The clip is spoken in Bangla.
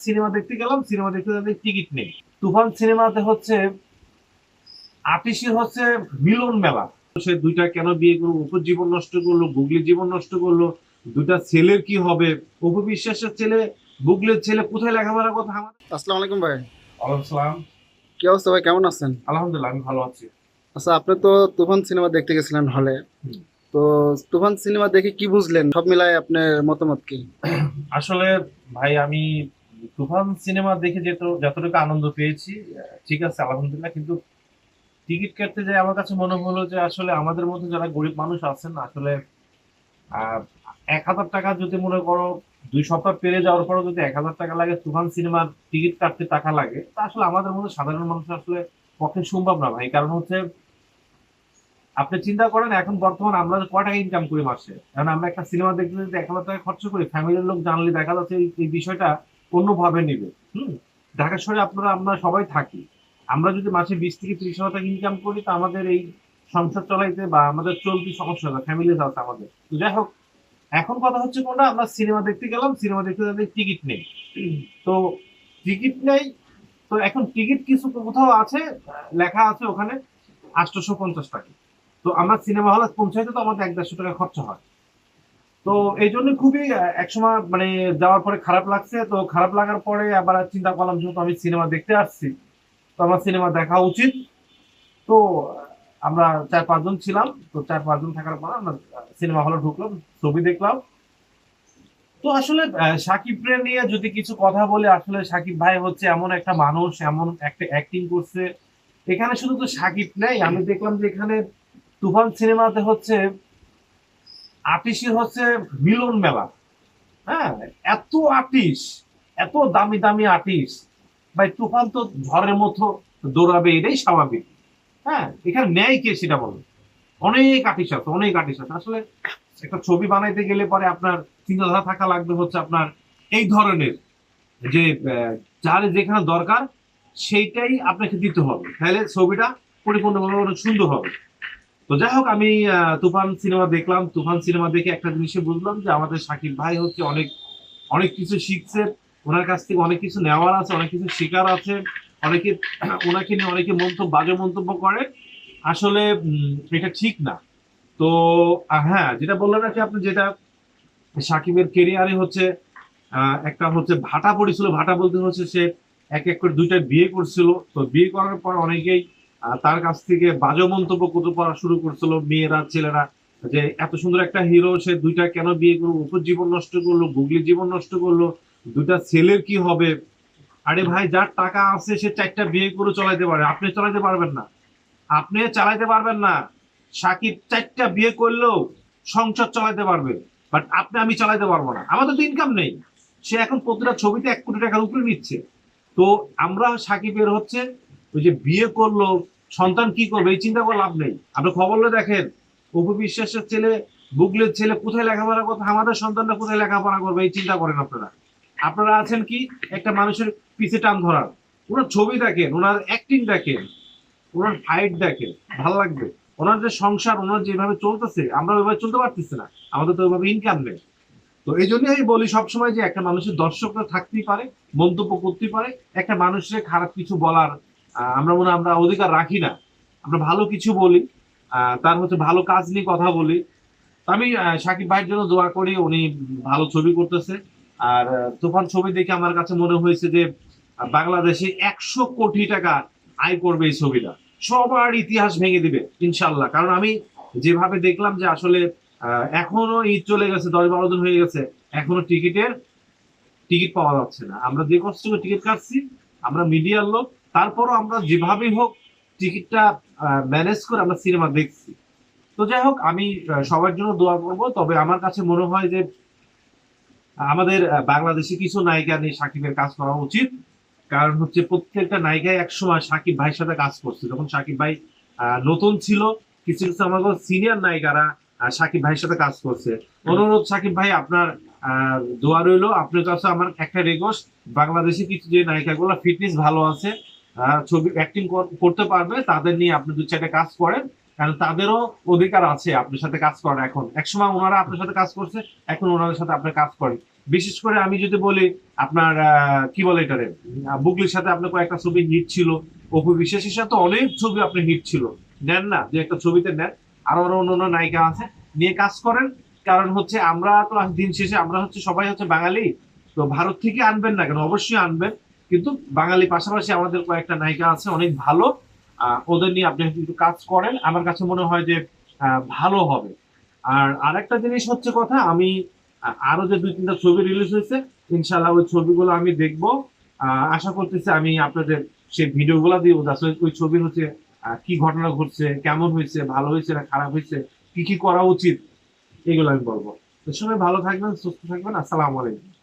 সিনেমা দেখতে গেলাম, সিনেমা দেখতে যাতে টিকিট নেই। তুফান সিনেমাতে হচ্ছে আতিশির হচ্ছে মিলন মেলা। সে দুইটা কেন বিয়ে করলো, অপুর জীবন নষ্ট করলো, বুগলির জীবন নষ্ট করলো, দুইটা ছেলের কি হবে, অপু বিশ্বাসের ছেলে, বুগলির ছেলে কোথায় লেখাপড়ার কথা আমাদের। আসসালামু আলাইকুম ভাই। ওয়ালাইকুম সালাম। কি অবস্থা ভাই, কেমন আছেন? আলহামদুলিল্লাহ, আমি ভালো আছি। আচ্ছা, আপনি তো তুফান সিনেমা দেখতে গেছিলেন হলে। হুম। তো তুফান সিনেমা দেখে কি বুঝলেন, সব মিলায় আপনার মতামত কি? আসলে ভাই, আমি তুফান সিনেমা দেখে যতটুকু আনন্দ পেয়েছি, ঠিক আছে আলহামদুলিল্লাহ, কিন্তু টিকিট কাটতে যাই আমার কাছে মনে হলো যে আসলে আমাদের মধ্যে যারা গরিব মানুষ আছেন আসলে আহ 1,000 টাকা যদি মনে করো 2 সপ্তাহ পেরে যাওয়ার পরে যদি 1,000 টাকা লাগে তুফান সিনেমার টিকিট কাটতে টাকা লাগে, তা আসলে আমাদের মধ্যে সাধারণ মানুষ আসলে পক্ষে সম্ভব না ভাই। কারণ হচ্ছে আপনি চিন্তা করেন এখন বর্তমান আমরা কয় টাকা ইনকাম করি মাসে, এখন আমরা একটা সিনেমা দেখতে যদি 1,000 টাকা খরচ করি, ফ্যামিলির লোক জানলে দেখা যাচ্ছে এই বিষয়টা অন্যভাবে নিবে। হুম। ঢাকা শহরে আমরা সবাই থাকি। আমরা যদি মাসে 20 থেকে 30 হাজার টাকা ইনকাম করি, তো আমাদের এই সংসার চালাইতে বা আমাদের চলতি সমস্যা হবে, ফ্যামিলি আছে আমাদের। তো যাই হোক, এখন কথা হচ্ছে কোনটা, আমরা সিনেমা দেখতে গেলাম, সিনেমা দেখতে যাতে টিকিট নেই। তো টিকিট নেই। তো এখন টিকিট কিছু কোথাও আছে, লেখা আছে ওখানে 850 টাকা। তো আমার সিনেমা হলে পৌঁছাইতে তো আমাদের 1-150 টাকা খরচা হয়। তো এই জন্য খুবই একসময় মানে যাওয়ার পরে খারাপ লাগছে। তো খারাপ লাগার পরে আবার চিন্তা করলাম, যেহেতু আমি সিনেমা দেখতে আসছি, তো আমার সিনেমা দেখা উচিত। তো আমরা 4-5 জন ছিলাম। তো 4-5 জন থাকার পর আমরা সিনেমা হলে ঢুকলাম, ছবি দেখলাম। তো আসলে সাকিব রে নিয়ে যদি কিছু কথা বলে, আসলে সাকিব ভাই হচ্ছে এমন একটা মানুষ, এমন একটা অ্যাক্টিং করছে। এখানে শুধু তো সাকিব নেই, আমি দেখলাম যে এখানে তুফান সিনেমাতে হচ্ছে আর্টিস্টের হচ্ছে মিলন মেলা। হ্যাঁ, এত আর্টিস্ট, এত দামি দামি আর্টিস্ট। ভাই তুফান তো ঝড়ের মতো দৌড়াবে, এটাই স্বাভাবিক। হ্যাঁ, এখানে নেয় কে সেটা বলো। অনেক আর্টিস্ট আছে, অনেক আর্টিস্ট আছে আসলে। একটা ছবি বানাইতে গেলে পরে আপনার চিন্তাধারা থাকা লাগবে হচ্ছে আপনার এই ধরনের, যে যার যেখানে দরকার সেইটাই আপনাকে দিতে হবে, তাহলে ছবিটা পরিপূর্ণভাবে অনেক সুন্দর হবে। তো যাই হোক, আমি তুফান সিনেমা দেখলাম। তুফান সিনেমা দেখে একটা জিনিসে বুঝলাম যে আমাদের শাকিব ভাই হচ্ছে অনেক অনেক কিছু শিখছে। ওনার কাছ থেকে অনেক কিছু নেওয়ার আছে, অনেক কিছু শেখার আছে। অনেকে ওনাকে নিয়ে অনেকে বাজে মন্তব্য করে। আসলে এটা ঠিক না। তো হ্যাঁ, যেটা বললেন আর কি আপনি, যেটা সাকিবের কেরিয়ারে হচ্ছে একটা হচ্ছে ভাটা পড়েছিল। ভাটা বলতে হচ্ছে সে এক এক করে দুইটা বিয়ে করছিল। তো বিয়ে করার পর অনেকেই তার কাছ থেকে বাজে মন্তব্য করতে করা শুরু করছিল, মেয়েরা ছেলেরা, যে এত সুন্দর একটা হিরো সে দুইটা কেন বিয়ে করলো, উপর জীবন নষ্ট করলো, গুগলির জীবন নষ্ট করলো, দুইটা ছেলের কি হবে। আরে ভাই, যার টাকা আছে সে 4টা বিয়ে করে চালাইতে পারে, আপনি চালাইতে পারবেন না। আপনি চালাইতে পারবেন না। সাকিব 4টা বিয়ে করলেও সংসার চালাইতে পারবে, বাট আমি চালাইতে পারবো না, আমাদের তো ইনকাম নেই। সে এখন প্রতিটা ছবিতে 1 কোটি টাকার উপরে নিচ্ছে। তো আমরা সাকিবের হচ্ছে ওই যে বিয়ে করলো, সন্তান কি করবে এই চিন্তা করে লাভ নেই। আপনি খবর হলে দেখেন, অপু বিশ্বাসের ছেলে, বুগলের ছেলে কোথায় লেখাপড়া করতে, আমাদের সন্তানটা কোথায় লেখাপড়া করবে এই চিন্তা করেন আপনারা। আপনারা আছেন কি একটা মানুষের পিছে টান ধরার। ওনার ছবি দেখেন, ওনার অ্যাক্টিং দেখেন, ওনার ফাইট দেখেন, ভালো লাগবে। ওনার যে সংসার, ওনার যেভাবে চলতেছে, আমরা ওইভাবে চলতে পারতেছি না, আমাদের তো ওইভাবে ইনকাম নেই। তো এই জন্যই আমি বলি সবসময় যে একটা মানুষের দর্শকরা থাকতেই পারে, মন্তব্য করতেই পারে। একটা মানুষের খারাপ কিছু বলার আমরা অধিকার রাখি না। আমরা ভালো কিছু বলি, তার হচ্ছে ভালো কাজ নিয়ে কথা বলি। তো আমি সাকিব ভাইয়ের জন্য দোয়া করি, উনি ভালো ছবি করতেছে। আর তুফান ছবি দেখে আমার কাছে মনে হয়েছে যে বাংলাদেশে 100 কোটি টাকা আয় করবে এই ছবিটা। সবার ইতিহাস ভেঙে দিবে ইনশাল্লাহ। কারণ আমি যেভাবে দেখলাম যে আসলে এখনো ঈদ চলে গেছে, 10-12 দিন হয়ে গেছে, এখনো টিকিট পাওয়া যাচ্ছে না। আমরা যে কষ্ট করে টিকিট কাটছি, আমরা মিডিয়ার লোক, তারপরও আমরা যেভাবেই হোক টিকিটটা ম্যানেজ করে আমরা সিনেমা দেখছি। তো যাই হোক, আমি সবার জন্য দোয়া করব। তবে আমার কাছে মনে হয় যে আমাদের বাংলাদেশে কিছু নায়িকা নিয়ে সাকিবের কাজ করা উচিত। কারণ হচ্ছে প্রত্যেকটা নায়িকাই একসময় সাকিব ভাইয়ের সাথে কাজ করছে, যখন সাকিব ভাই নতুন ছিল। কিছু কিছু আমাদের সিনিয়র নায়িকারা সাকিব ভাইয়ের সাথে কাজ করছে। অনুরোধ সাকিব ভাই, আপনার দোয়া রইলো। আপনার কাছে আমার একটা রিকোয়েস্ট, বাংলাদেশে কিছু যে নায়িকাগুলো ফিটনেস ভালো আছে, ছবি অ্যাক্টিং করতে পারবে, তাদের নিয়ে আপনি 2-4টা কাজ করেন। কারণ তাদেরও অধিকার আছে আপনার সাথে কাজ করার। এখন একসময় ওনারা আপনার সাথে কাজ করছে, এখন ওনাদের সাথে আপনি কাজ করেন। বিশেষ করে আমি যদি বলি আপনার কি বলে এটারে বুগলির সাথে আপনার কয়েকটা ছবি হিট ছিল, অপু বিশ্বাসের সাথে অনেক ছবি আপনি হিট ছিল, নেন না যে একটা ছবিতে নেন, আরো আরো অন্য অন্য নায়িকা আছে, নিয়ে কাজ করেন। কারণ হচ্ছে আমরা তো দিন শেষে আমরা হচ্ছে সবাই হচ্ছে বাঙালি, তো ভারত থেকে আনবেন না কেন, অবশ্যই আনবেন, কিন্তু বাঙালি পাশাপাশি আমাদের কয়েকটা নায়িকা আছে অনেক ভালো, ওদের নিয়ে আপনি একটু কাজ করেন, আমার কাছে মনে হয় যে ভালো হবে। আর আরেকটা জিনিস হচ্ছে কথা, আমি আরো যে দুই তিনটা ছবি রিলিজ হয়েছে, ইনশাল্লাহ ওই ছবিগুলো আমি দেখবো। আশা করতেছি আমি আপনাদের সেই ভিডিওগুলো দিব, আসলে ওই ছবির হচ্ছে কি ঘটনা ঘটছে, কেমন হয়েছে, ভালো হয়েছে না খারাপ হয়েছে, কি কি করা উচিত, এগুলো আমি বলবো। তো সবাই ভালো থাকবেন, সুস্থ থাকবেন, আসসালামু আলাইকুম।